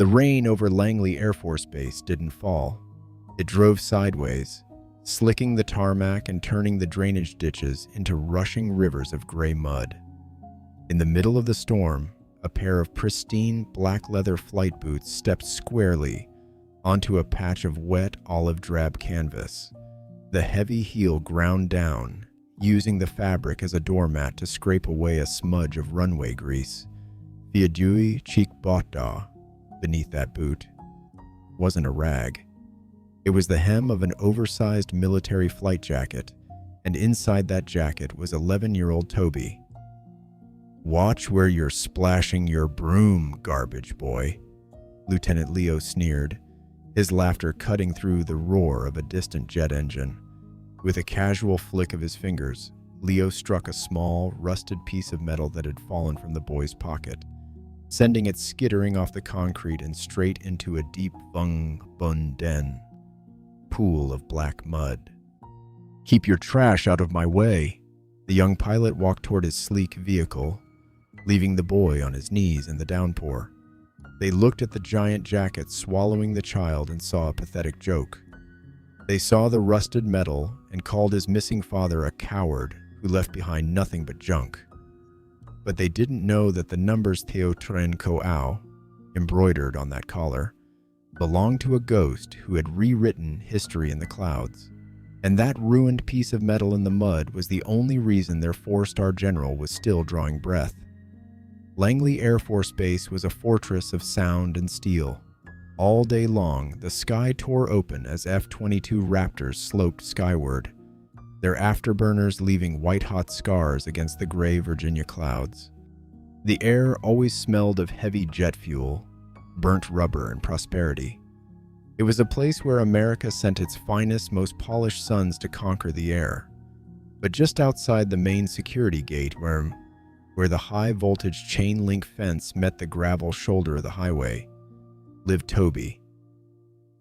The rain over Langley Air Force Base didn't fall. It drove sideways, slicking the tarmac and turning the drainage ditches into rushing rivers of gray mud. In the middle of the storm, a pair of pristine black leather flight boots stepped squarely onto a patch of wet olive drab canvas. The heavy heel ground down, using the fabric as a doormat to scrape away a smudge of runway grease. Fiadui cheek botda beneath that boot wasn't a rag. It was the hem of an oversized military flight jacket, and inside that jacket was 11-year-old Toby. "Watch where you're splashing your broom, garbage boy," Lieutenant Leo sneered, his laughter cutting through the roar of a distant jet engine. With a casual flick of his fingers, Leo struck a small, rusted piece of metal that had fallen from the boy's pocket, sending it skittering off the concrete and straight into a deep Vung Bun Den pool of black mud. "Keep your trash out of my way." The young pilot walked toward his sleek vehicle, leaving the boy on his knees in the downpour. They looked at the giant jacket swallowing the child and saw a pathetic joke. They saw the rusted metal and called his missing father a coward who left behind nothing but junk. But they didn't know that the numbers Theo Tren Koau, embroidered on that collar, belonged to a ghost who had rewritten history in the clouds. And that ruined piece of metal in the mud was the only reason their 4-star general was still drawing breath. Langley Air Force Base was a fortress of sound and steel. All day long, the sky tore open as F-22 Raptors sloped skyward, their afterburners leaving white-hot scars against the gray Virginia clouds. The air always smelled of heavy jet fuel, burnt rubber, and prosperity. It was a place where America sent its finest, most polished sons to conquer the air. But just outside the main security gate, where the high-voltage chain-link fence met the gravel shoulder of the highway, lived Toby.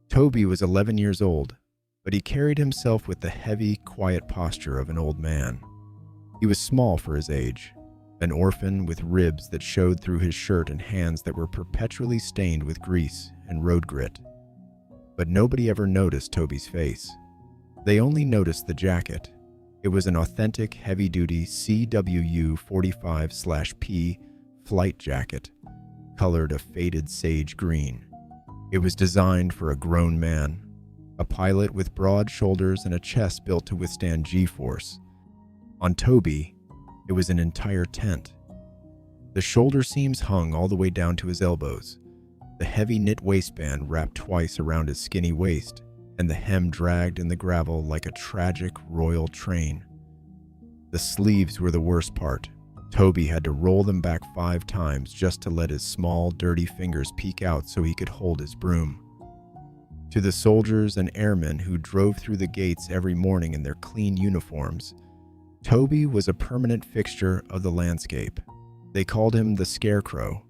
Toby was 11 years old, but he carried himself with the heavy, quiet posture of an old man. He was small for his age, an orphan with ribs that showed through his shirt and hands that were perpetually stained with grease and road grit. But nobody ever noticed Toby's face. They only noticed the jacket. It was an authentic heavy-duty CWU-45/P flight jacket, colored a faded sage green. It was designed for a grown man, a pilot with broad shoulders and a chest built to withstand G-force. On Toby, it was an entire tent. The shoulder seams hung all the way down to his elbows, the heavy knit waistband wrapped twice around his skinny waist, and the hem dragged in the gravel like a tragic royal train. The sleeves were the worst part. Toby had to roll them back 5 times just to let his small, dirty fingers peek out so he could hold his broom. To the soldiers and airmen who drove through the gates every morning in their clean uniforms, Toby was a permanent fixture of the landscape. They called him the Scarecrow.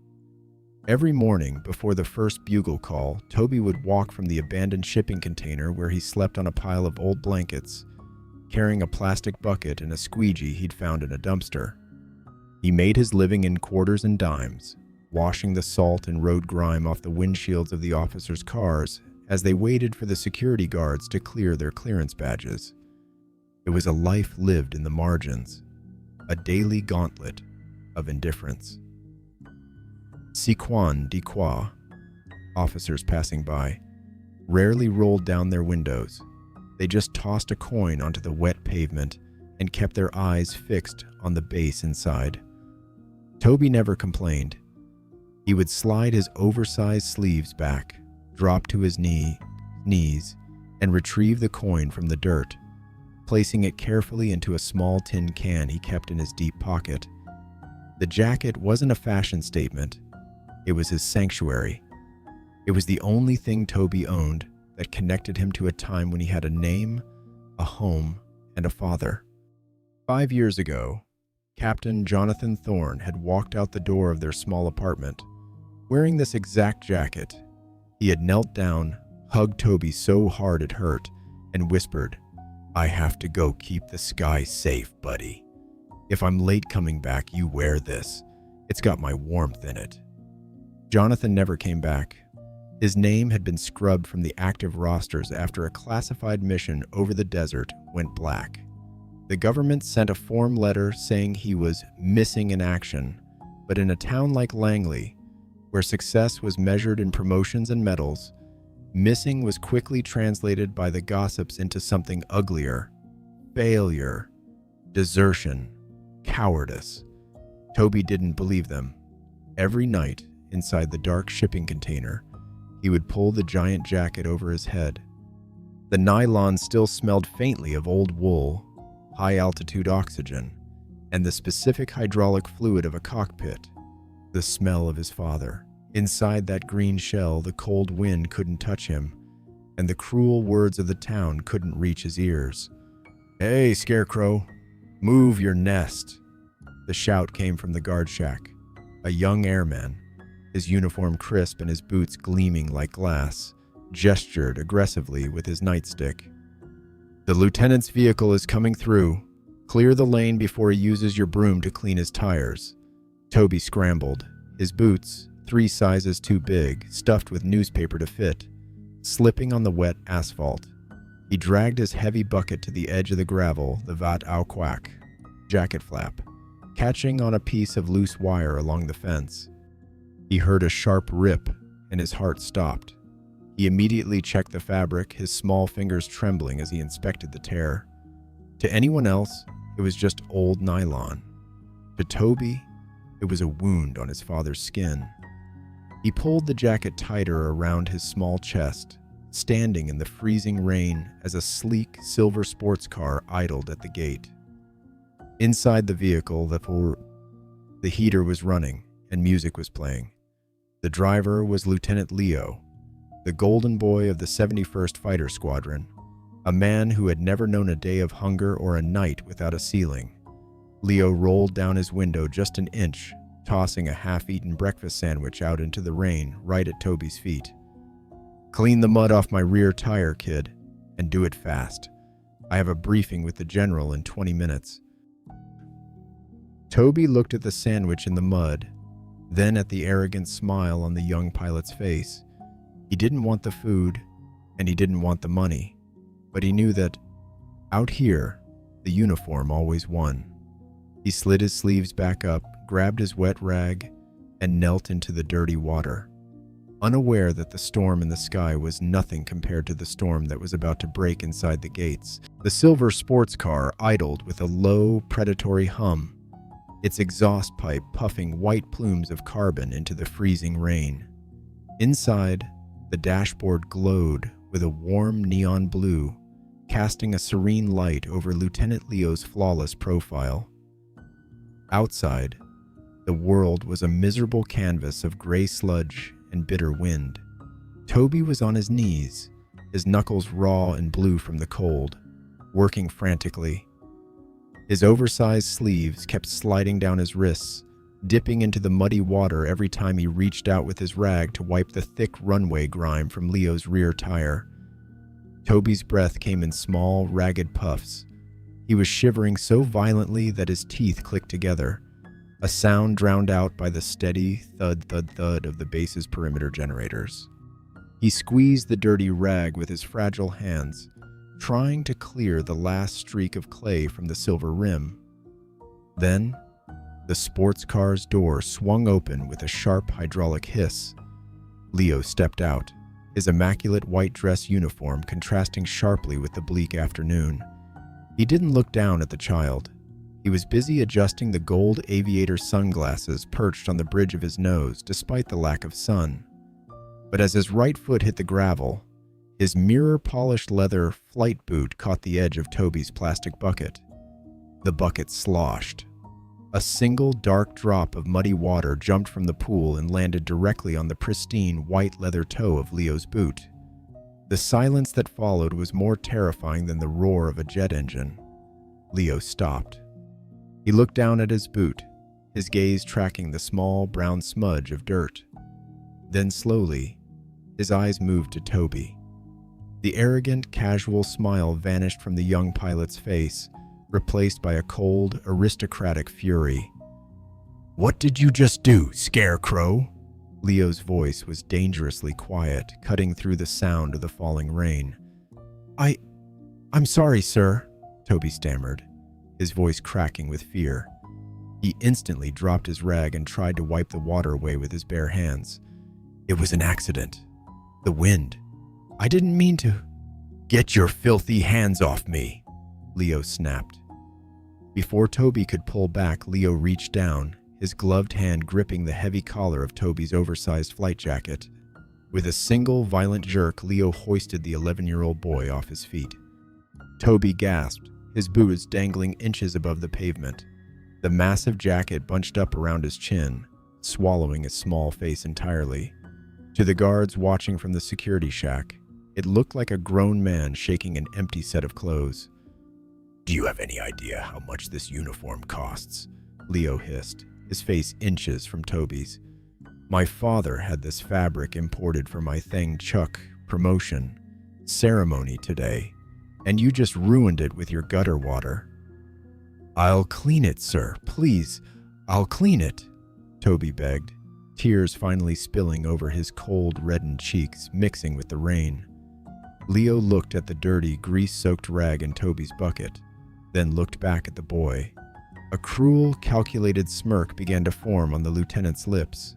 Every morning before the first bugle call, Toby would walk from the abandoned shipping container where he slept on a pile of old blankets, carrying a plastic bucket and a squeegee he'd found in a dumpster. He made his living in quarters and dimes, washing the salt and road grime off the windshields of the officers' cars as they waited for the security guards to clear their clearance badges. It was a life lived in the margins, a daily gauntlet of indifference. Siquan di qua, officers passing by, rarely rolled down their windows. They just tossed a coin onto the wet pavement and kept their eyes fixed on the base inside. Toby never complained. He would slide his oversized sleeves back, drop to his knees, and retrieve the coin from the dirt, placing it carefully into a small tin can he kept in his deep pocket. The jacket wasn't a fashion statement. It was his sanctuary. It was the only thing Toby owned that connected him to a time when he had a name, a home, and a father. 5 years ago, Captain Jonathan Thorne had walked out the door of their small apartment, wearing this exact jacket. He had knelt down, hugged Toby so hard it hurt, and whispered, "I have to go keep the sky safe, buddy. If I'm late coming back, you wear this. It's got my warmth in it." Jonathan never came back, His name had been scrubbed from the active rosters after a classified mission over the desert went black. The government sent a form letter saying he was missing in action, but in a town like Langley, where success was measured in promotions and medals, missing was quickly translated by the gossips into something uglier: failure, desertion, cowardice. Toby didn't believe them. Every night, inside the dark shipping container, he would pull the giant jacket over his head. The nylon still smelled faintly of old wool, high-altitude oxygen, and the specific hydraulic fluid of a cockpit. The smell of his father. Inside that green shell, the cold wind couldn't touch him, and the cruel words of the town couldn't reach his ears. "Hey, Scarecrow, move your nest." The shout came from the guard shack. A young airman, his uniform crisp and his boots gleaming like glass, gestured aggressively with his nightstick. "The lieutenant's vehicle is coming through. Clear the lane before he uses your broom to clean his tires." Toby scrambled, his boots, 3 sizes too big, stuffed with newspaper to fit, slipping on the wet asphalt. He dragged his heavy bucket to the edge of the gravel, the vat au quack, jacket flap, catching on a piece of loose wire along the fence. He heard a sharp rip, and his heart stopped. He immediately checked the fabric, his small fingers trembling as he inspected the tear. To anyone else, it was just old nylon. To Toby, it was a wound on his father's skin. He pulled the jacket tighter around his small chest, standing in the freezing rain as a sleek silver sports car idled at the gate. Inside the vehicle, the heater was running and music was playing. The driver was Lieutenant Leo, the golden boy of the 71st Fighter Squadron, a man who had never known a day of hunger or a night without a ceiling. Leo rolled down his window just an inch, tossing a half-eaten breakfast sandwich out into the rain right at Toby's feet. "Clean the mud off my rear tire, kid, and do it fast. I have a briefing with the general in 20 minutes. Toby looked at the sandwich in the mud, then at the arrogant smile on the young pilot's face. He didn't want the food, and he didn't want the money, but he knew that, out here, the uniform always won. He slid his sleeves back up, grabbed his wet rag, and knelt into the dirty water, unaware that the storm in the sky was nothing compared to the storm that was about to break inside the gates. The silver sports car idled with a low, predatory hum, its exhaust pipe puffing white plumes of carbon into the freezing rain. Inside, the dashboard glowed with a warm neon blue, casting a serene light over Lieutenant Leo's flawless profile. Outside, the world was a miserable canvas of gray sludge and bitter wind. Toby was on his knees, his knuckles raw and blue from the cold, working frantically. His oversized sleeves kept sliding down his wrists, dipping into the muddy water every time he reached out with his rag to wipe the thick runway grime from Leo's rear tire. Toby's breath came in small, ragged puffs. He was shivering so violently that his teeth clicked together, a sound drowned out by the steady thud-thud-thud of the base's perimeter generators. He squeezed the dirty rag with his fragile hands, trying to clear the last streak of clay from the silver rim. Then, the sports car's door swung open with a sharp hydraulic hiss. Leo stepped out, his immaculate white dress uniform contrasting sharply with the bleak afternoon. He didn't look down at the child. He was busy adjusting the gold aviator sunglasses perched on the bridge of his nose despite the lack of sun. But as his right foot hit the gravel, his mirror-polished leather flight boot caught the edge of Toby's plastic bucket. The bucket sloshed. A single dark drop of muddy water jumped from the pool and landed directly on the pristine white leather toe of Leo's boot. The silence that followed was more terrifying than the roar of a jet engine. Leo stopped. He looked down at his boot, his gaze tracking the small brown smudge of dirt. Then slowly, his eyes moved to Toby. The arrogant, casual smile vanished from the young pilot's face, replaced by a cold, aristocratic fury. "What did you just do, Scarecrow?" Leo's voice was dangerously quiet, cutting through the sound of the falling rain. I'm sorry, sir," Toby stammered, his voice cracking with fear. He instantly dropped his rag and tried to wipe the water away with his bare hands. "It was an accident. The wind. I didn't mean to." "Get your filthy hands off me," Leo snapped. Before Toby could pull back, Leo reached down, his gloved hand gripping the heavy collar of Toby's oversized flight jacket. With a single violent jerk, Leo hoisted the 11-year-old boy off his feet. Toby gasped, his boots dangling inches above the pavement. The massive jacket bunched up around his chin, swallowing his small face entirely. To the guards watching from the security shack, it looked like a grown man shaking an empty set of clothes. "Do you have any idea how much this uniform costs?" Leo hissed, his face inches from Toby's. "My father had this fabric imported for my Thang Chuck promotion ceremony today, and you just ruined it with your gutter water." "I'll clean it, sir. Please, I'll clean it," Toby begged, tears finally spilling over his cold, reddened cheeks, mixing with the rain. Leo looked at the dirty, grease-soaked rag in Toby's bucket, then looked back at the boy. A cruel, calculated smirk began to form on the lieutenant's lips.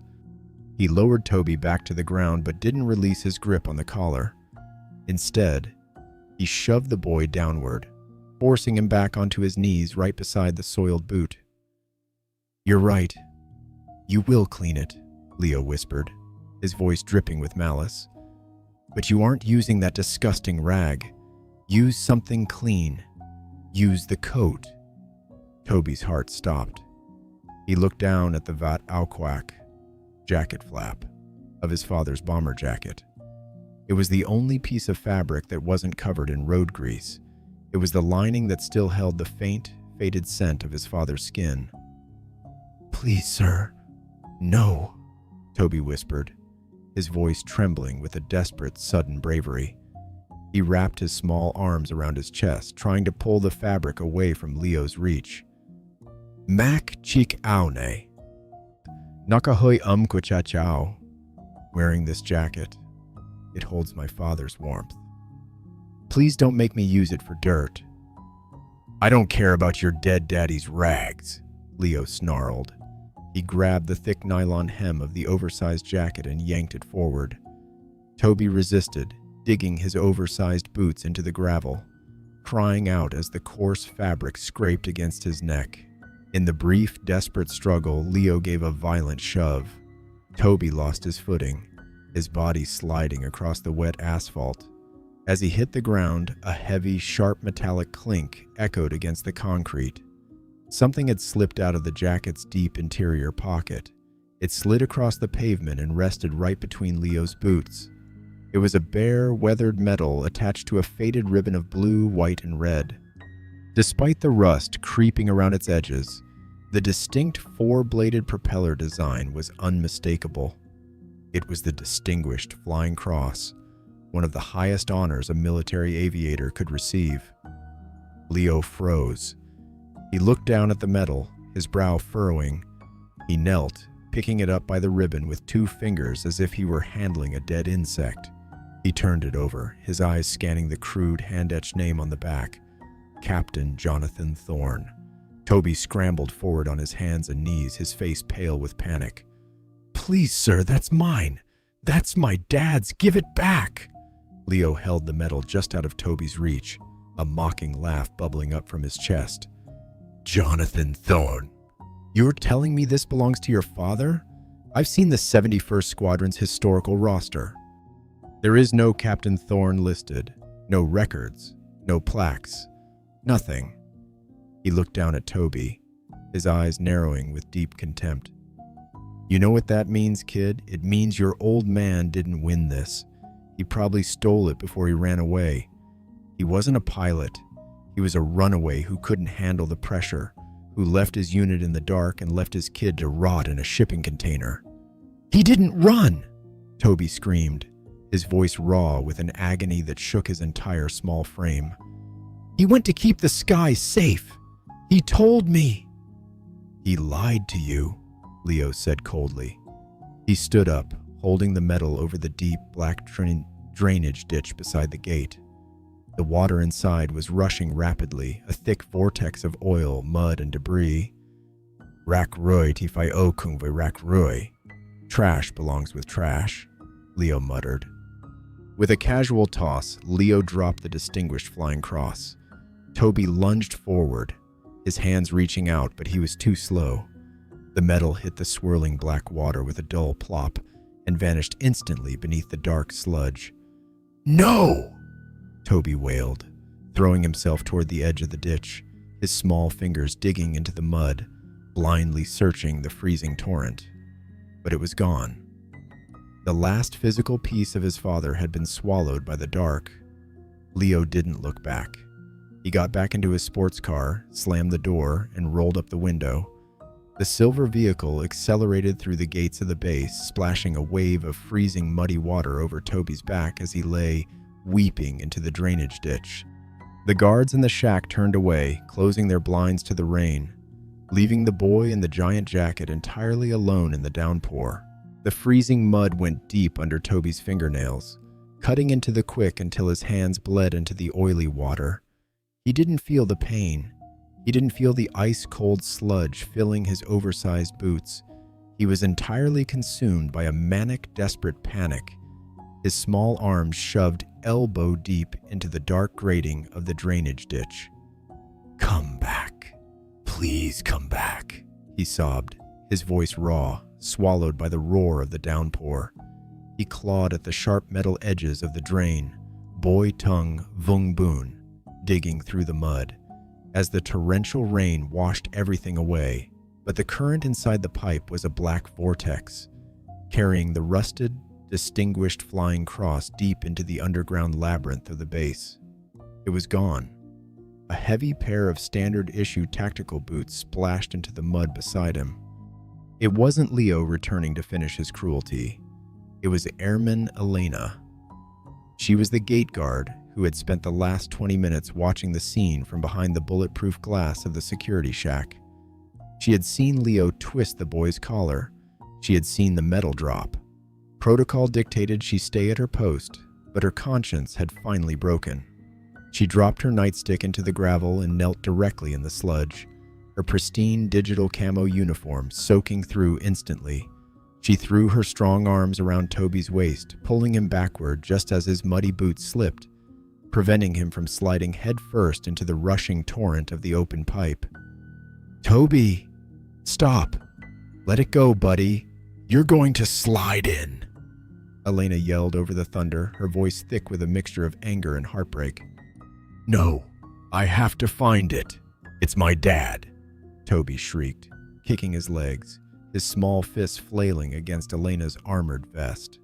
He lowered Toby back to the ground but didn't release his grip on the collar. Instead, he shoved the boy downward, forcing him back onto his knees right beside the soiled boot. "You're right. You will clean it," Leo whispered, his voice dripping with malice. "But you aren't using that disgusting rag. Use something clean. Use the coat." Toby's heart stopped. He looked down at the vat auquac, jacket flap, of his father's bomber jacket. It was the only piece of fabric that wasn't covered in road grease. It was the lining that still held the faint, faded scent of his father's skin. "Please, sir, no," Toby whispered, his voice trembling with a desperate, sudden bravery. He wrapped his small arms around his chest, trying to pull the fabric away from Leo's reach. "Mac cheek aune. Nakahoy kuchachao. Wearing this jacket, it holds my father's warmth. Please don't make me use it for dirt." "I don't care about your dead daddy's rags," Leo snarled. He grabbed the thick nylon hem of the oversized jacket and yanked it forward. Toby resisted, digging his oversized boots into the gravel, crying out as the coarse fabric scraped against his neck. In the brief, desperate struggle, Leo gave a violent shove. Toby lost his footing, his body sliding across the wet asphalt. As he hit the ground, a heavy, sharp metallic clink echoed against the concrete. Something had slipped out of the jacket's deep interior pocket. It slid across the pavement and rested right between Leo's boots. It was a bare, weathered metal attached to a faded ribbon of blue, white, and red. Despite the rust creeping around its edges, the distinct four-bladed propeller design was unmistakable. It was the Distinguished Flying Cross, one of the highest honors a military aviator could receive. Leo froze. He looked down at the metal, his brow furrowing. He knelt, picking it up by the ribbon with 2 fingers as if he were handling a dead insect. He turned it over, his eyes scanning the crude, hand-etched name on the back. Captain Jonathan Thorne. Toby scrambled forward on his hands and knees, his face pale with panic. "Please, sir, that's mine. That's my dad's. Give it back." Leo held the metal just out of Toby's reach, a mocking laugh bubbling up from his chest. "Jonathan Thorne, you're telling me this belongs to your father? I've seen the 71st Squadron's historical roster. There is no Captain Thorne listed, no records, no plaques, nothing." He looked down at Toby, his eyes narrowing with deep contempt. "You know what that means, kid? It means your old man didn't win this. He probably stole it before he ran away. He wasn't a pilot. He was a runaway who couldn't handle the pressure, who left his unit in the dark and left his kid to rot in a shipping container." "He didn't run!" Toby screamed, his voice raw with an agony that shook his entire small frame. "He went to keep the skies safe. He told me." "He lied to you," Leo said coldly. He stood up, holding the metal over the deep, black drainage ditch beside the gate. The water inside was rushing rapidly, a thick vortex of oil, mud, and debris. Rak Roy tifai o kung ve Rak Roy. Trash belongs with trash, Leo muttered. With a casual toss, Leo dropped the distinguished flying cross. Toby lunged forward, his hands reaching out, but he was too slow. The metal hit the swirling black water with a dull plop and vanished instantly beneath the dark sludge. "No!" Toby wailed, throwing himself toward the edge of the ditch, his small fingers digging into the mud, blindly searching the freezing torrent. But it was gone. The last physical piece of his father had been swallowed by the dark. Leo didn't look back. He got back into his sports car, slammed the door, and rolled up the window. The silver vehicle accelerated through the gates of the base, splashing a wave of freezing muddy water over Toby's back as he lay, weeping into the drainage ditch. The guards in the shack turned away, closing their blinds to the rain, leaving the boy in the giant jacket entirely alone in the downpour. The freezing mud went deep under Toby's fingernails, cutting into the quick until his hands bled into the oily water. He didn't feel the pain. He didn't feel the ice-cold sludge filling his oversized boots. He was entirely consumed by a manic, desperate panic, his small arms shoved elbow-deep into the dark grating of the drainage ditch. "Come back. Please come back," he sobbed, his voice raw, swallowed by the roar of the downpour. He clawed at the sharp metal edges of the drain, boy tongue vung boon, digging through the mud, as the torrential rain washed everything away. But the current inside the pipe was a black vortex, carrying the rusted, distinguished flying cross deep into the underground labyrinth of the base. It was gone. A heavy pair of standard-issue tactical boots splashed into the mud beside him. It wasn't Leo returning to finish his cruelty. It was Airman Elena. She was the gate guard who had spent the last 20 minutes watching the scene from behind the bulletproof glass of the security shack. She had seen Leo twist the boy's collar. She had seen the metal drop. Protocol dictated she stay at her post, but her conscience had finally broken. She dropped her nightstick into the gravel and knelt directly in the sludge, her pristine digital camo uniform soaking through instantly. She threw her strong arms around Toby's waist, pulling him backward just as his muddy boots slipped, preventing him from sliding headfirst into the rushing torrent of the open pipe. "Toby, stop. Let it go, buddy. You're going to slide in," Elena yelled over the thunder, her voice thick with a mixture of anger and heartbreak. "No, I have to find it. It's my dad," Toby shrieked, kicking his legs, his small fists flailing against Elena's armored vest.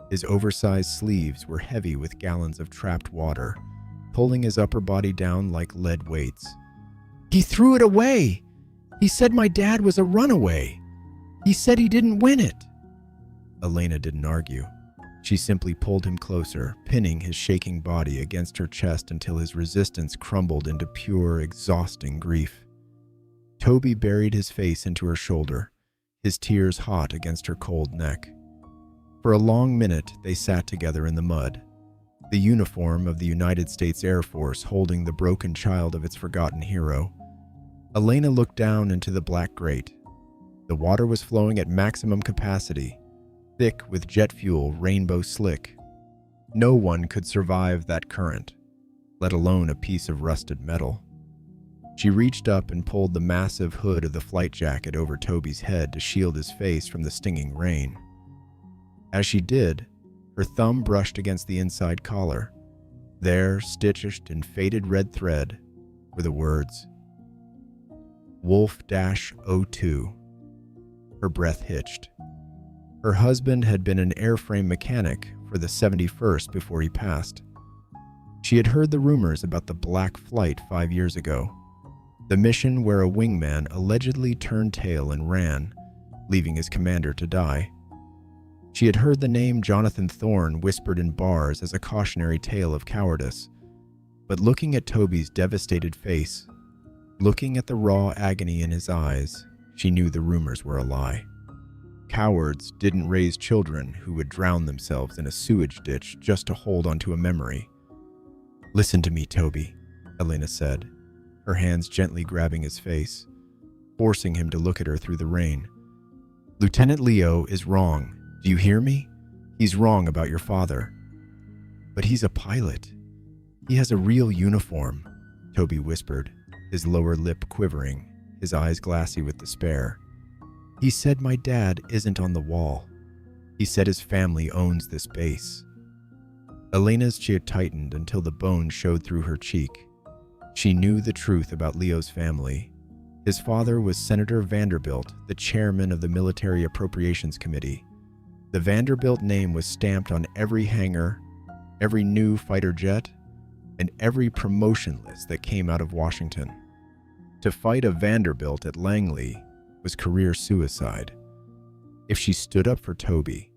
His oversized sleeves were heavy with gallons of trapped water, pulling his upper body down like lead weights. "He threw it away. He said my dad was a runaway. He said he didn't win it." Elena didn't argue. She simply pulled him closer, pinning his shaking body against her chest until his resistance crumbled into pure, exhausting grief. Toby buried his face into her shoulder, his tears hot against her cold neck. For a long minute, they sat together in the mud, the uniform of the United States Air Force holding the broken child of its forgotten hero. Elena looked down into the black grate. The water was flowing at maximum capacity, thick with jet fuel, rainbow slick. No one could survive that current, let alone a piece of rusted metal. She reached up and pulled the massive hood of the flight jacket over Toby's head to shield his face from the stinging rain. As she did, her thumb brushed against the inside collar. There, stitched in faded red thread, were the words, Wolf-02. Her breath hitched. Her husband had been an airframe mechanic for the 71st before he passed. She had heard the rumors about the Black Flight 5 years ago, the mission where a wingman allegedly turned tail and ran, leaving his commander to die. She had heard the name Captain Thorne whispered in bars as a cautionary tale of cowardice, but looking at Toby's devastated face, looking at the raw agony in his eyes, she knew the rumors were a lie. Cowards didn't raise children who would drown themselves in a sewage ditch just to hold onto a memory. "Listen to me, Toby," Elena said, her hands gently grabbing his face, forcing him to look at her through the rain. "Lieutenant Leo is wrong. Do you hear me? He's wrong about your father." "But he's a pilot. He has a real uniform," Toby whispered, his lower lip quivering, his eyes glassy with despair. "He said my dad isn't on the wall. He said his family owns this base." Elena's chin tightened until the bone showed through her cheek. She knew the truth about Leo's family. His father was Senator Vanderbilt, the chairman of the Military Appropriations Committee. The Vanderbilt name was stamped on every hangar, every new fighter jet, and every promotion list that came out of Washington. To fight a Vanderbilt at Langley was career suicide. If she stood up for Toby,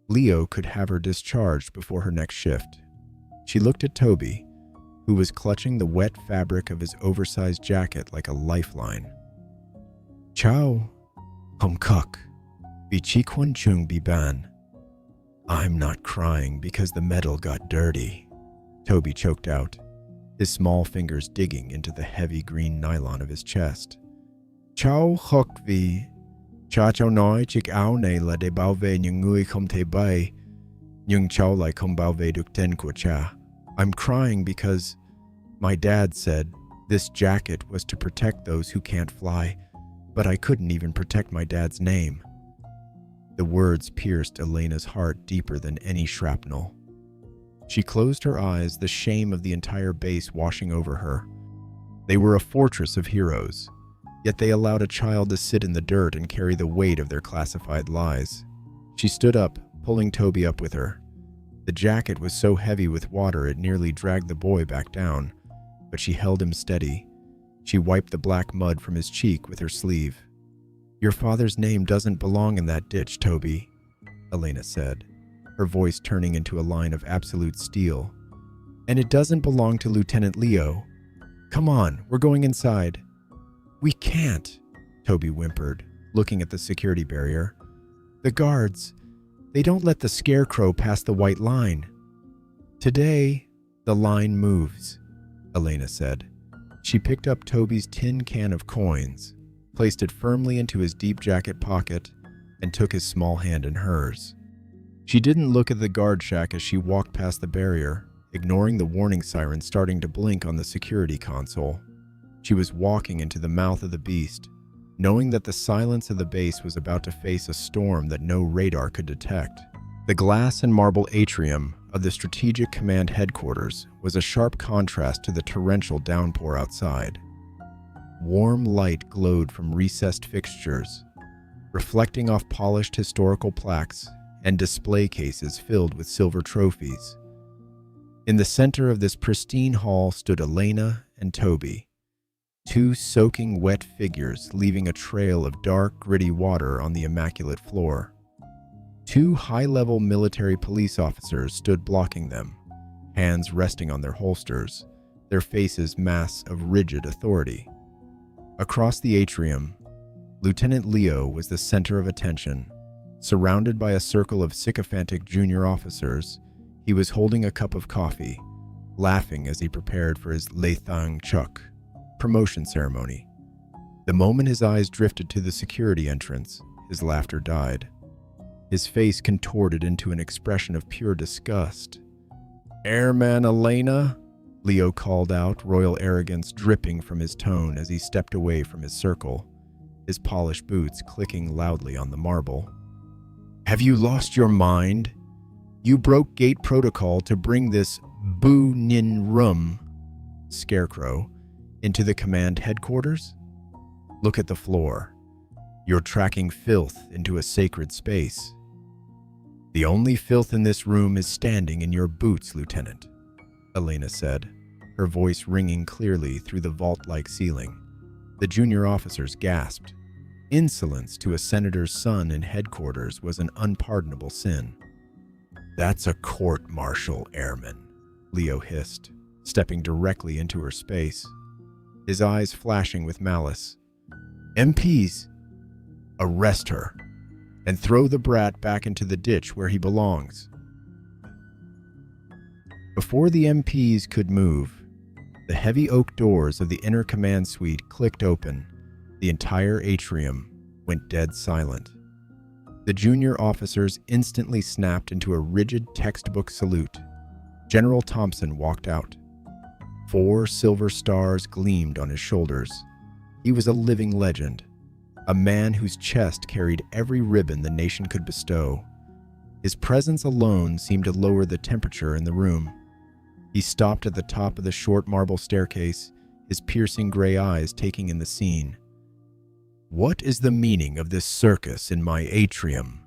Leo could have her discharged before her next shift. She looked at Toby, who was clutching the wet fabric of his oversized jacket like a lifeline. "Ciao, Homkuk, Bichikwan Chung Biban." "I'm not crying because the metal got dirty," Toby choked out, his small fingers digging into the heavy green nylon of his chest. "Ciao hok vi, cha chao noi chik ao ne la de bao ve nhưng ngui không thể bay, nhưng chao lại không bao ve được tên của cha." "I'm crying because my dad said this jacket was to protect those who can't fly, but I couldn't even protect my dad's name." The words pierced Elena's heart deeper than any shrapnel. She closed her eyes, the shame of the entire base washing over her. They were a fortress of heroes, yet they allowed a child to sit in the dirt and carry the weight of their classified lies. She stood up, pulling Toby up with her. The jacket was so heavy with water it nearly dragged the boy back down, but she held him steady. She wiped the black mud from his cheek with her sleeve. "Your father's name doesn't belong in that ditch, Toby," Elena said, her voice turning into a line of absolute steel. "And it doesn't belong to Lieutenant Leo. Come on, we're going inside." "We can't," Toby whimpered, looking at the security barrier. "The guards, they don't let the Scarecrow pass the white line." "Today, the line moves," Elena said. She picked up Toby's tin can of coins, placed it firmly into his deep jacket pocket, and took his small hand in hers. She didn't look at the guard shack as she walked past the barrier, ignoring the warning siren starting to blink on the security console. She was walking into the mouth of the beast, knowing that the silence of the base was about to face a storm that no radar could detect. The glass and marble atrium of the Strategic Command headquarters was a sharp contrast to the torrential downpour outside. Warm light glowed from recessed fixtures, reflecting off polished historical plaques and display cases filled with silver trophies. In the center of this pristine hall stood Elena and Toby, two soaking wet figures leaving a trail of dark, gritty water on the immaculate floor. Two high-level military police officers stood blocking them, hands resting on their holsters, their faces masks of rigid authority. Across the atrium, Lieutenant Leo was the center of attention. Surrounded by a circle of sycophantic junior officers, he was holding a cup of coffee, laughing as he prepared for his Lathang Chuk promotion ceremony. The moment his eyes drifted to the security entrance, his laughter died. His face contorted into an expression of pure disgust. "Airman Elena," Leo called out, royal arrogance dripping from his tone as he stepped away from his circle, his polished boots clicking loudly on the marble. "Have you lost your mind? You broke gate protocol to bring this Bu Nin Rum, Scarecrow, into the command headquarters? Look at the floor. You're tracking filth into a sacred space. The only filth in this room is standing in your boots, Lieutenant," Elena said, her voice ringing clearly through the vault-like ceiling. The junior officers gasped. Insolence to a senator's son in headquarters was an unpardonable sin. "That's a court-martial, Airman," Leo hissed, stepping directly into her space, his eyes flashing with malice. "MPs, arrest her." and throw the brat back into the ditch where he belongs." Before the MPs could move, the heavy oak doors of the inner command suite clicked open. The entire atrium went dead silent. The junior officers instantly snapped into a rigid textbook salute. General Thompson walked out. 4 silver stars gleamed on his shoulders. He was a living legend, a man whose chest carried every ribbon the nation could bestow. His presence alone seemed to lower the temperature in the room. He stopped at the top of the short marble staircase, his piercing gray eyes taking in the scene. "What is the meaning of this circus in my atrium?"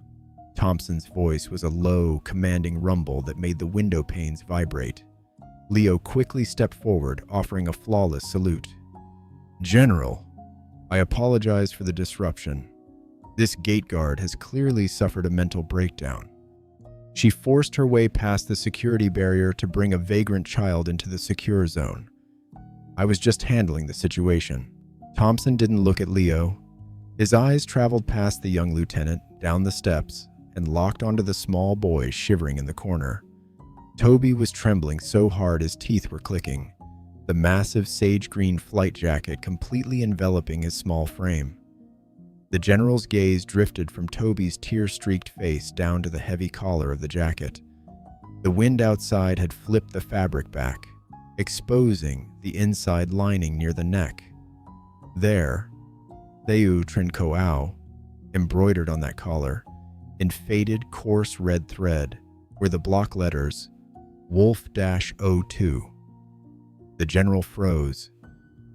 Thompson's voice was a low, commanding rumble that made the window panes vibrate. Leo quickly stepped forward, offering a flawless salute. "General, I apologize for the disruption. This gate guard has clearly suffered a mental breakdown. She forced her way past the security barrier to bring a vagrant child into the secure zone. I was just handling the situation." Thompson didn't look at Leo. His eyes traveled past the young lieutenant, down the steps, and locked onto the small boy shivering in the corner. Toby was trembling so hard his teeth were clicking, the massive sage green flight jacket completely enveloping his small frame. The general's gaze drifted from Toby's tear-streaked face down to the heavy collar of the jacket. The wind outside had flipped the fabric back, exposing the inside lining near the neck. There, Theu Trincoau, embroidered on that collar, in faded, coarse red thread, were the block letters Wolf-02. The general froze.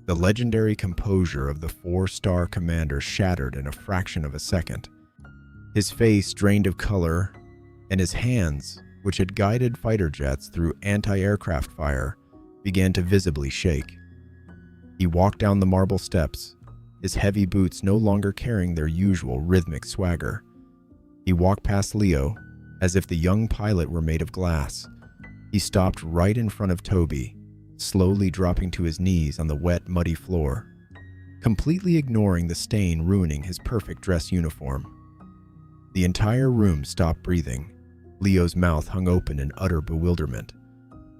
The legendary composure of the 4-star commander shattered in a fraction of a second. His face drained of color, and his hands, which had guided fighter jets through anti-aircraft fire, began to visibly shake. He walked down the marble steps, his heavy boots no longer carrying their usual rhythmic swagger. He walked past Leo, as if the young pilot were made of glass. He stopped right in front of Toby, slowly dropping to his knees on the wet, muddy floor, completely ignoring the stain ruining his perfect dress uniform. The entire room stopped breathing. Leo's mouth hung open in utter bewilderment.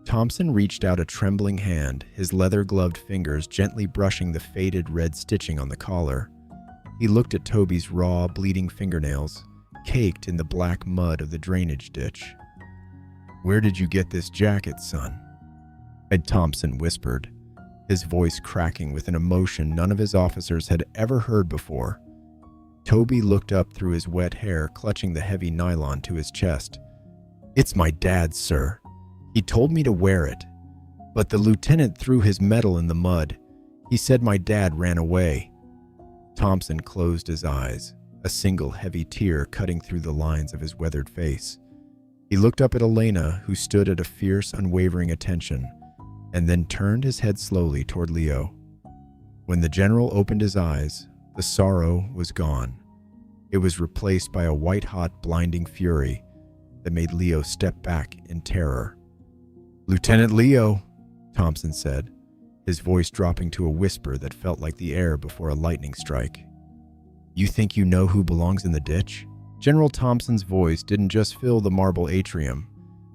Thompson reached out a trembling hand, his leather-gloved fingers gently brushing the faded red stitching on the collar. He looked at Toby's raw, bleeding fingernails, caked in the black mud of the drainage ditch. "Where did you get this jacket, son?" Ed Thompson whispered, his voice cracking with an emotion none of his officers had ever heard before. Toby looked up through his wet hair, clutching the heavy nylon to his chest. "It's my dad's, sir. He told me to wear it, but the lieutenant threw his medal in the mud. He said my dad ran away." Thompson closed his eyes, a single heavy tear cutting through the lines of his weathered face. He looked up at Elena, who stood at a fierce, unwavering attention, and then turned his head slowly toward Leo. When the general opened his eyes, the sorrow was gone. It was replaced by a white-hot, blinding fury that made Leo step back in terror. "Lieutenant Leo," Thompson said, his voice dropping to a whisper that felt like the air before a lightning strike. "You think you know who belongs in the ditch?" General Thompson's voice didn't just fill the marble atrium.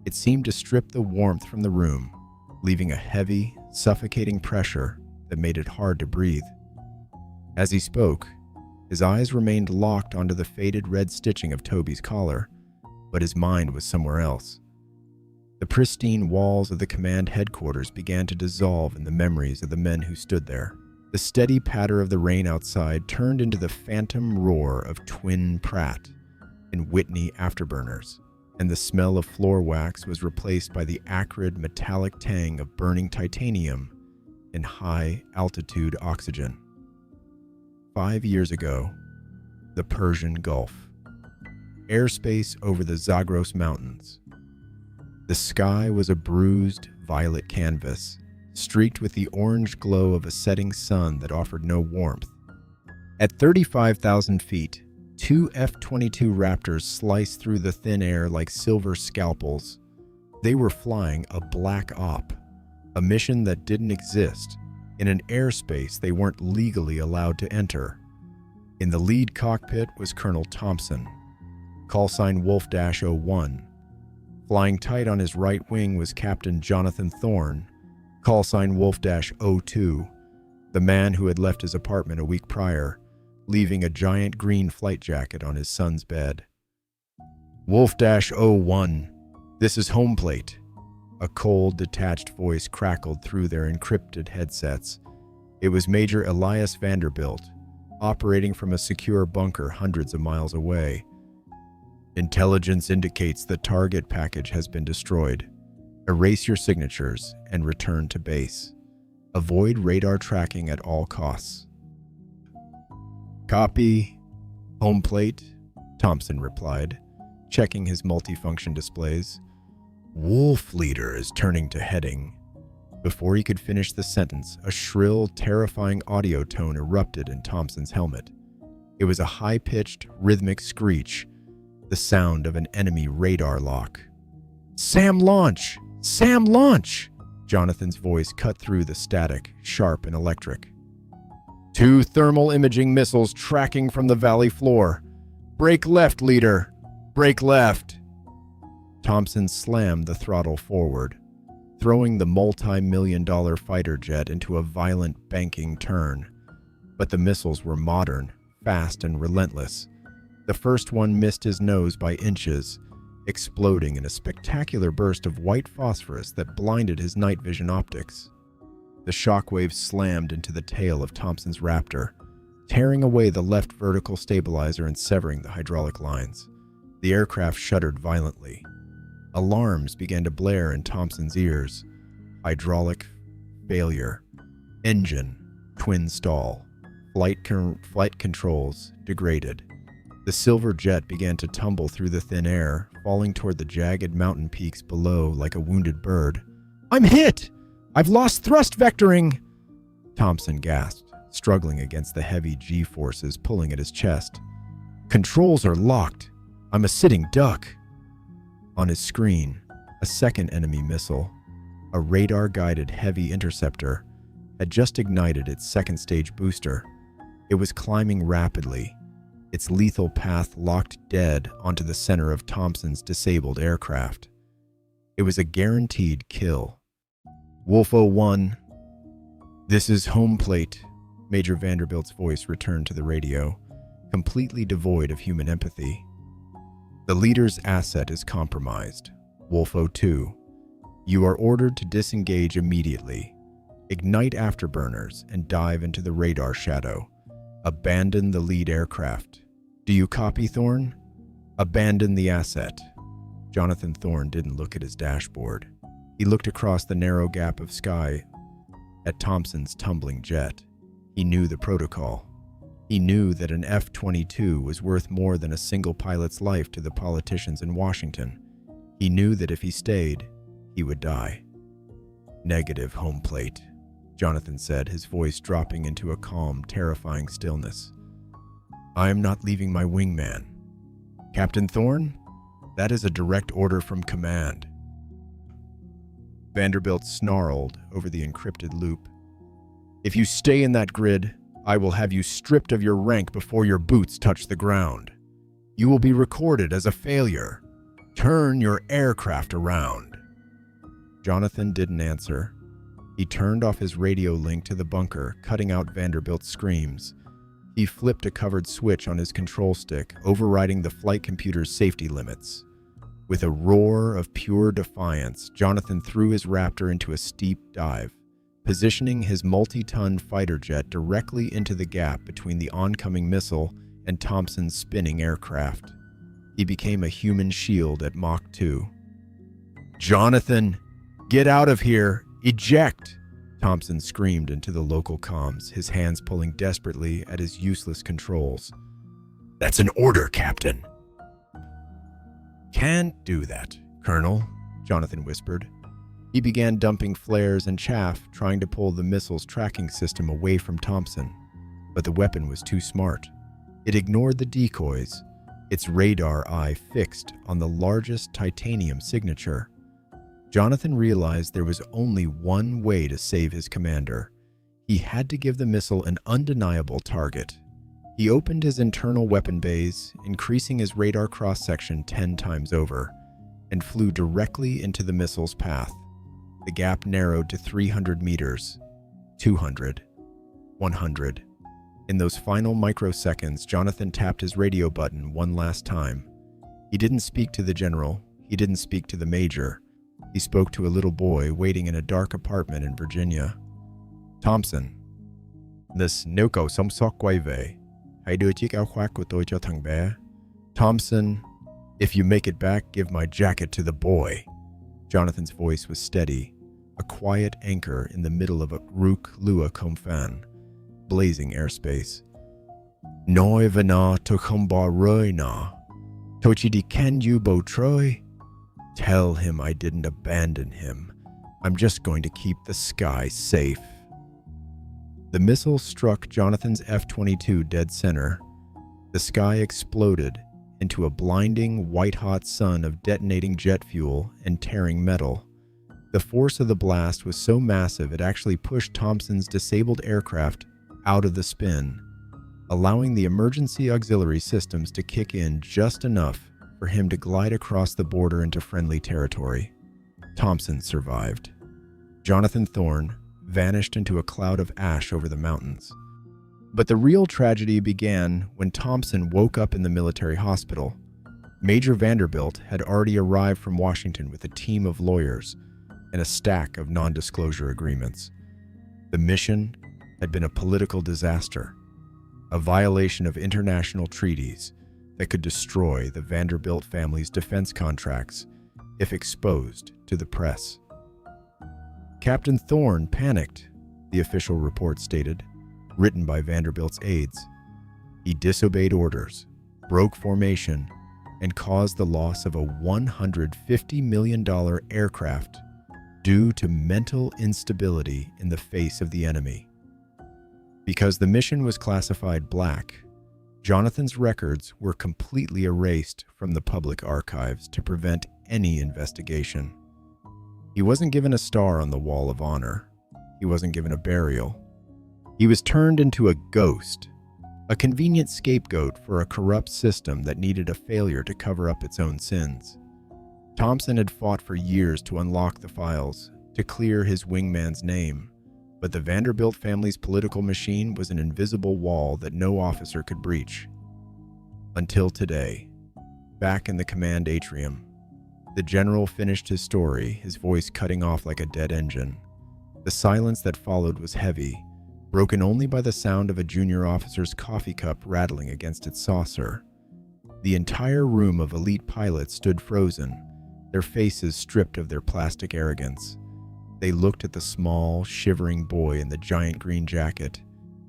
It seemed to strip the warmth from the room, leaving a heavy, suffocating pressure that made it hard to breathe. As he spoke, his eyes remained locked onto the faded red stitching of Toby's collar, but his mind was somewhere else. The pristine walls of the command headquarters began to dissolve in the memories of the men who stood there. The steady patter of the rain outside turned into the phantom roar of twin Pratt and Whitney afterburners, and the smell of floor wax was replaced by the acrid metallic tang of burning titanium and high-altitude oxygen. 5 years ago, the Persian Gulf. Airspace over the Zagros Mountains. The sky was a bruised, violet canvas, streaked with the orange glow of a setting sun that offered no warmth. At 35,000 feet, 2 F-22 Raptors sliced through the thin air like silver scalpels. They were flying a black op, a mission that didn't exist, in an airspace they weren't legally allowed to enter. In the lead cockpit was Colonel Thompson, callsign Wolf-01. Flying tight on his right wing was Captain Jonathan Thorne, callsign Wolf-02, the man who had left his apartment a week prior, leaving a giant green flight jacket on his son's bed. Wolf-01, this is home plate. A cold, detached voice crackled through their encrypted headsets. It was Major Elias Vanderbilt, operating from a secure bunker hundreds of miles away. Intelligence indicates the target package has been destroyed. Erase your signatures and return to base. Avoid radar tracking at all costs. Copy. Home plate, Thompson replied, checking his multifunction displays. Wolf Leader is turning to heading. Before he could finish the sentence, a shrill, terrifying audio tone erupted in Thompson's helmet. It was a high-pitched, rhythmic screech, the sound of an enemy radar lock. Sam launch! Sam launch! Jonathan's voice cut through the static, sharp and electric. 2 thermal imaging missiles tracking from the valley floor. Brake left, Leader! Brake left! Thompson slammed the throttle forward, throwing the multi-million-dollar fighter jet into a violent banking turn. But the missiles were modern, fast, and relentless. The first one missed his nose by inches, exploding in a spectacular burst of white phosphorus that blinded his night vision optics. The shockwaves slammed into the tail of Thompson's Raptor, tearing away the left vertical stabilizer and severing the hydraulic lines. The aircraft shuddered violently. Alarms began to blare in Thompson's ears. Hydraulic failure. Engine, twin stall. Flight controls degraded. The silver jet began to tumble through the thin air, falling toward the jagged mountain peaks below like a wounded bird. I'm hit! I've lost thrust vectoring! Thompson gasped, struggling against the heavy G-forces pulling at his chest. Controls are locked. I'm a sitting duck. On his screen, a second enemy missile, a radar-guided heavy interceptor, had just ignited its second-stage booster. It was climbing rapidly, its lethal path locked dead onto the center of Thompson's disabled aircraft. It was a guaranteed kill. Wolf-01, this is home plate. Major Vanderbilt's voice returned to the radio, completely devoid of human empathy. The leader's asset is compromised. Wolf-02, you are ordered to disengage immediately. Ignite afterburners and dive into the radar shadow. Abandon the lead aircraft. Do you copy, Thorne? Abandon the asset. Jonathan Thorne didn't look at his dashboard. He looked across the narrow gap of sky at Thompson's tumbling jet. He knew the protocol. He knew that an F-22 was worth more than a single pilot's life to the politicians in Washington. He knew that if he stayed, he would die. Negative, home plate, Jonathan said, his voice dropping into a calm, terrifying stillness. I am not leaving my wingman. Captain Thorne? That is a direct order from command. Vanderbilt snarled over the encrypted loop. If you stay in that grid, I will have you stripped of your rank before your boots touch the ground. You will be recorded as a failure. Turn your aircraft around. Jonathan didn't answer. He turned off his radio link to the bunker, cutting out Vanderbilt's screams. He flipped a covered switch on his control stick, overriding the flight computer's safety limits. With a roar of pure defiance, Jonathan threw his Raptor into a steep dive, positioning his multi-ton fighter jet directly into the gap between the oncoming missile and Thompson's spinning aircraft. He became a human shield at Mach 2. Jonathan, get out of here! Eject! Thompson screamed into the local comms, his hands pulling desperately at his useless controls. That's an order, Captain. Can't do that, Colonel, Jonathan whispered. He began dumping flares and chaff, trying to pull the missile's tracking system away from Thompson. But the weapon was too smart. It ignored the decoys, its radar eye fixed on the largest titanium signature. Jonathan realized there was only one way to save his commander. He had to give the missile an undeniable target. He opened his internal weapon bays, increasing his radar cross-section 10 times over, and flew directly into the missile's path. The gap narrowed to 300 meters, 200, 100. In those final microseconds, Jonathan tapped his radio button one last time. He didn't speak to the general. He didn't speak to the major. He spoke to a little boy waiting in a dark apartment in Virginia. Thompson. This nilko som sok quay về. Hãy đưa chiếc áo khoác của tôi cho thằng bé. Thompson, if you make it back, give my jacket to the boy. Jonathan's voice was steady, a quiet anchor in the middle of a Rook Lua Comfan, blazing airspace. Nói về nó tôi không bỏ rơi nó. Tôi chỉ đi khen you bo Troy. Tell him I didn't abandon him. I'm just going to keep the sky safe. The missile struck Jonathan's F-22 dead center. The sky exploded into a blinding, white-hot sun of detonating jet fuel and tearing metal. The force of the blast was so massive it actually pushed Thompson's disabled aircraft out of the spin, allowing the emergency auxiliary systems to kick in just enough for him to glide across the border into friendly territory. Thompson survived. Jonathan Thorne vanished into a cloud of ash over the mountains. But the real tragedy began when Thompson woke up in the military hospital. Major Vanderbilt had already arrived from Washington with a team of lawyers and a stack of non-disclosure agreements. The mission had been a political disaster, a violation of international treaties that could destroy the Vanderbilt family's defense contracts if exposed to the press. Captain Thorne panicked, the official report stated, written by Vanderbilt's aides. He disobeyed orders, broke formation, and caused the loss of a $150 million aircraft due to mental instability in the face of the enemy. Because the mission was classified black, Jonathan's records were completely erased from the public archives to prevent any investigation. He wasn't given a star on the Wall of Honor. He wasn't given a burial. He was turned into a ghost, a convenient scapegoat for a corrupt system that needed a failure to cover up its own sins. Thompson had fought for years to unlock the files, to clear his wingman's name, but the Vanderbilt family's political machine was an invisible wall that no officer could breach. Until today, back in the command atrium, the general finished his story, his voice cutting off like a dead engine. The silence that followed was heavy, broken only by the sound of a junior officer's coffee cup rattling against its saucer. The entire room of elite pilots stood frozen, their faces stripped of their plastic arrogance. They looked at the small, shivering boy in the giant green jacket,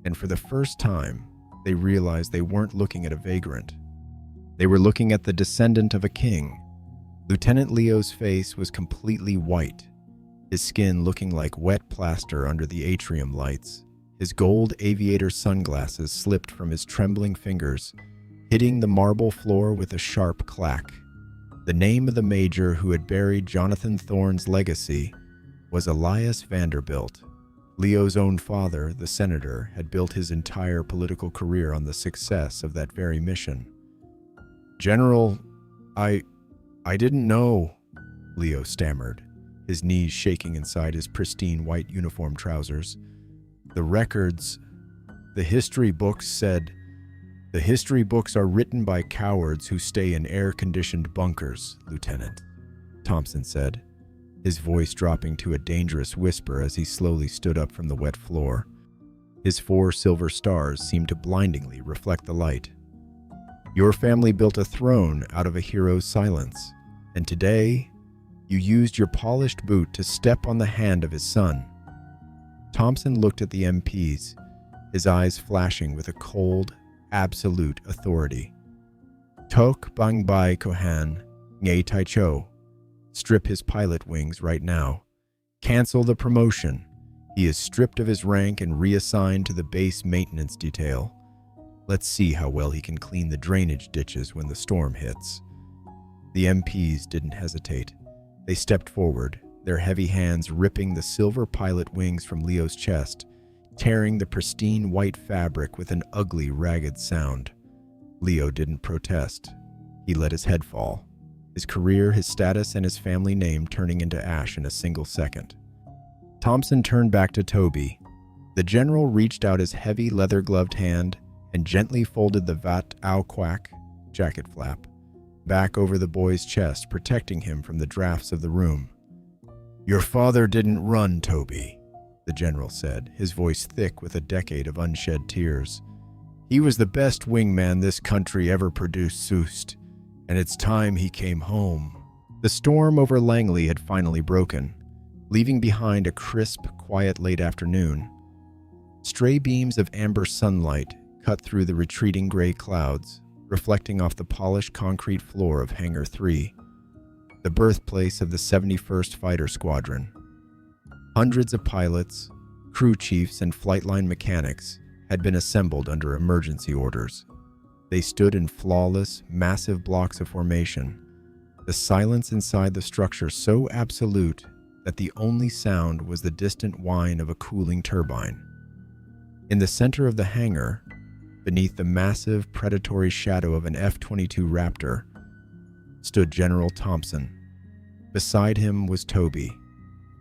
and for the first time, they realized they weren't looking at a vagrant. They were looking at the descendant of a king. Lieutenant Leo's face was completely white, his skin looking like wet plaster under the atrium lights. His gold aviator sunglasses slipped from his trembling fingers, hitting the marble floor with a sharp clack. The name of the major who had buried Jonathan Thorne's legacy was Elias Vanderbilt. Leo's own father, the senator, had built his entire political career on the success of that very mission. "General, I didn't know," Leo stammered, his knees shaking inside his pristine white uniform trousers. "The records, the history books said, the history books are written by cowards who stay in air-conditioned bunkers, Lieutenant," Thompson said, his voice dropping to a dangerous whisper as he slowly stood up from the wet floor. His 4 silver stars seemed to blindingly reflect the light. "Your family built a throne out of a hero's silence, and today, you used your polished boot to step on the hand of his son." Thompson looked at the MPs, his eyes flashing with a cold, absolute authority. "Tok bang bai kohan, ngay tai cho." Strip his pilot wings right now. Cancel the promotion. He is stripped of his rank and reassigned to the base maintenance detail. Let's see how well he can clean the drainage ditches when the storm hits. The MPs didn't hesitate. They stepped forward, their heavy hands ripping the silver pilot wings from Leo's chest, tearing the pristine white fabric with an ugly, ragged sound. Leo didn't protest. He let his head fall, his career, his status, and his family name turning into ash in a single second. Thompson turned back to Toby. The general reached out his heavy, leather-gloved hand and gently folded the vat au quack jacket flap back over the boy's chest, protecting him from the drafts of the room. "Your father didn't run, Toby," the general said, his voice thick with a decade of unshed tears. "He was the best wingman this country ever produced, Soust, and it's time he came home." The storm over Langley had finally broken, leaving behind a crisp, quiet late afternoon. Stray beams of amber sunlight cut through the retreating gray clouds, reflecting off the polished concrete floor of Hangar 3, the birthplace of the 71st Fighter Squadron. Hundreds of pilots, crew chiefs, and flight line mechanics had been assembled under emergency orders. They stood in flawless, massive blocks of formation, the silence inside the structure so absolute that the only sound was the distant whine of a cooling turbine. In the center of the hangar, beneath the massive, predatory shadow of an F-22 Raptor, stood General Thompson. Beside him was Toby.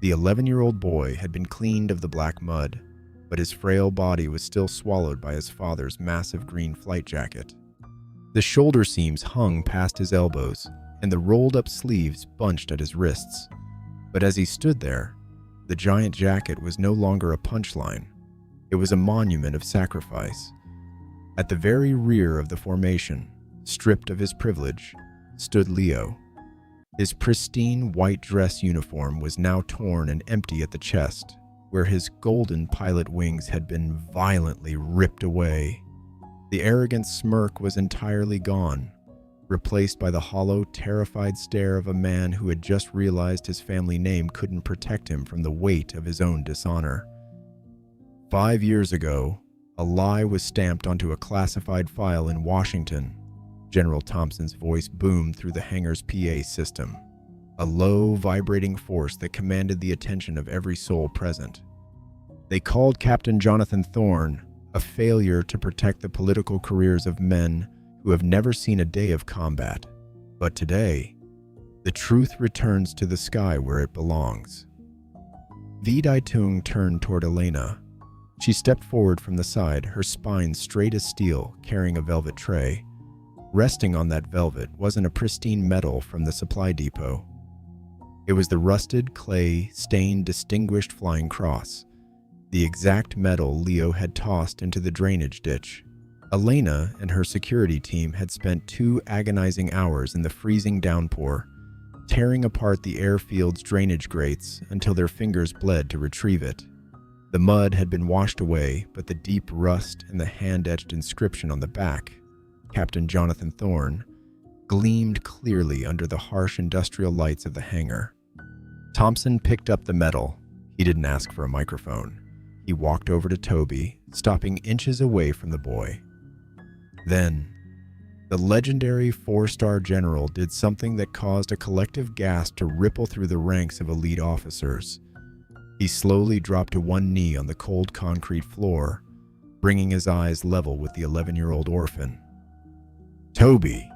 The 11-year-old boy had been cleaned of the black mud, but his frail body was still swallowed by his father's massive green flight jacket. The shoulder seams hung past his elbows, and the rolled-up sleeves bunched at his wrists. But as he stood there, the giant jacket was no longer a punchline. It was a monument of sacrifice. At the very rear of the formation, stripped of his privilege, stood Leo. His pristine white dress uniform was now torn and empty at the chest, where his golden pilot wings had been violently ripped away. The arrogant smirk was entirely gone, replaced by the hollow, terrified stare of a man who had just realized his family name couldn't protect him from the weight of his own dishonor. 5 years ago, a lie was stamped onto a classified file in Washington. General Thompson's voice boomed through the hangar's PA system, a low, vibrating force that commanded the attention of every soul present. They called Captain Jonathan Thorne a failure to protect the political careers of men who have never seen a day of combat. But today, the truth returns to the sky where it belongs. Vidai Tung turned toward Elena. She stepped forward from the side, her spine straight as steel, carrying a velvet tray. Resting on that velvet wasn't a pristine medal from the supply depot. It was the rusted, clay-stained Distinguished Flying Cross, the exact medal Leo had tossed into the drainage ditch. Elena and her security team had spent 2 agonizing hours in the freezing downpour, tearing apart the airfield's drainage grates until their fingers bled to retrieve it. The mud had been washed away, but the deep rust and the hand-etched inscription on the back, Captain Jonathan Thorne, gleamed clearly under the harsh industrial lights of the hangar. Thompson picked up the medal. He didn't ask for a microphone. He walked over to Toby, stopping inches away from the boy. Then, the legendary 4-star general did something that caused a collective gasp to ripple through the ranks of elite officers. He slowly dropped to one knee on the cold concrete floor, bringing his eyes level with the 11-year-old orphan. "Toby,"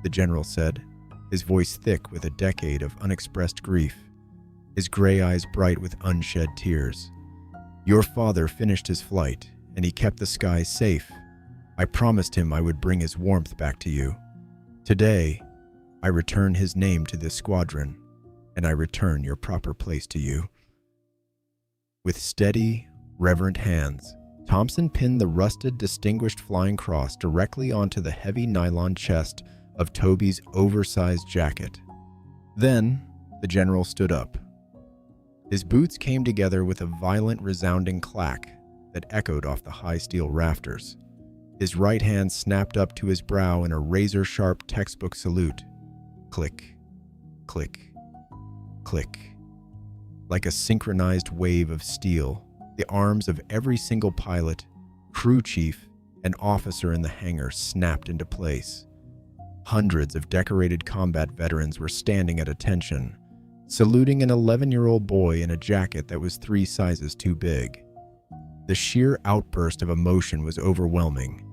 the general said, his voice thick with a decade of unexpressed grief, his gray eyes bright with unshed tears. "Your father finished his flight, and he kept the skies safe. I promised him I would bring his warmth back to you. Today, I return his name to this squadron, and I return your proper place to you." With steady, reverent hands, Thompson pinned the rusted Distinguished Flying Cross directly onto the heavy nylon chest of Toby's oversized jacket. Then, the general stood up. His boots came together with a violent, resounding clack that echoed off the high steel rafters. His right hand snapped up to his brow in a razor-sharp textbook salute. Click, click, click. Like a synchronized wave of steel, the arms of every single pilot, crew chief, and officer in the hangar snapped into place. Hundreds of decorated combat veterans were standing at attention, saluting an 11-year-old boy in a jacket that was 3 sizes too big. The sheer outburst of emotion was overwhelming.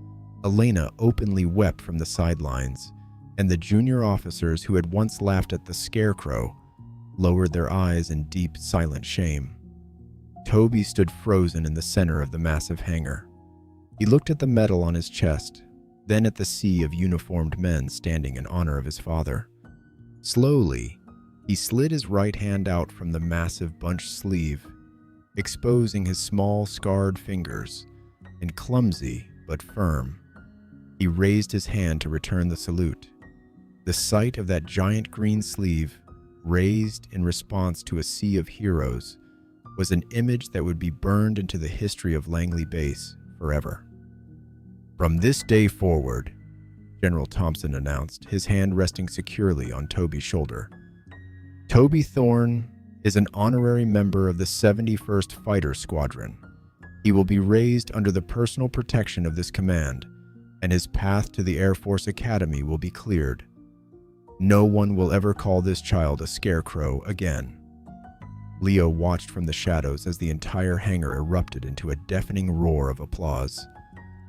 Elena openly wept from the sidelines, and the junior officers who had once laughed at the Scarecrow lowered their eyes in deep, silent shame. Toby stood frozen in the center of the massive hangar. He looked at the medal on his chest, then at the sea of uniformed men standing in honor of his father. Slowly, he slid his right hand out from the massive bunched sleeve, exposing his small, scarred fingers, and clumsy but firm, he raised his hand to return the salute. The sight of that giant green sleeve, raised in response to a sea of heroes, was an image that would be burned into the history of Langley Base forever. "From this day forward," General Thompson announced, his hand resting securely on Toby's shoulder, "Toby Thorne is an honorary member of the 71st Fighter Squadron. He will be raised under the personal protection of this command, and his path to the Air Force Academy will be cleared. No one will ever call this child a Scarecrow again." Leo watched from the shadows as the entire hangar erupted into a deafening roar of applause,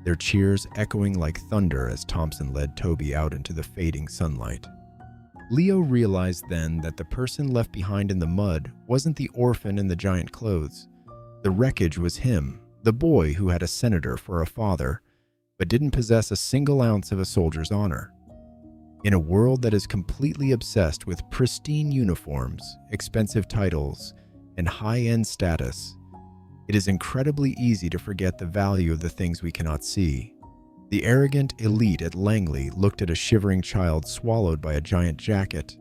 their cheers echoing like thunder as Thompson led Toby out into the fading sunlight. Leo realized then that the person left behind in the mud wasn't the orphan in the giant clothes. The wreckage was him, the boy who had a senator for a father, but didn't possess a single ounce of a soldier's honor. In a world that is completely obsessed with pristine uniforms, expensive titles, and high-end status, it is incredibly easy to forget the value of the things we cannot see. The arrogant elite at Langley looked at a shivering child swallowed by a giant jacket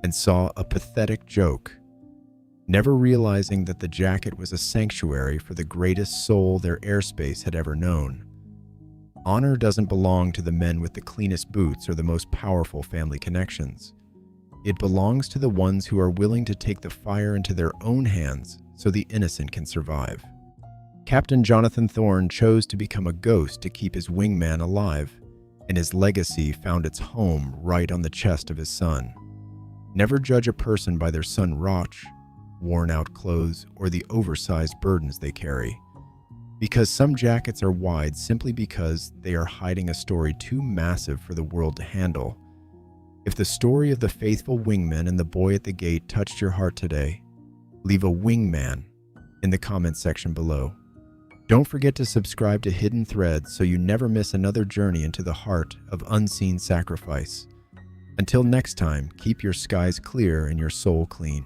and saw a pathetic joke, never realizing that the jacket was a sanctuary for the greatest soul their airspace had ever known. Honor doesn't belong to the men with the cleanest boots or the most powerful family connections. It belongs to the ones who are willing to take the fire into their own hands so the innocent can survive. Captain Jonathan Thorne chose to become a ghost to keep his wingman alive, and his legacy found its home right on the chest of his son. Never judge a person by their sun-rotch, worn-out clothes, or the oversized burdens they carry, because some jackets are wide simply because they are hiding a story too massive for the world to handle. If the story of the faithful wingman and the boy at the gate touched your heart today, leave a wingman in the comments section below. Don't forget to subscribe to Hidden Threads so you never miss another journey into the heart of unseen sacrifice. Until next time, keep your skies clear and your soul clean.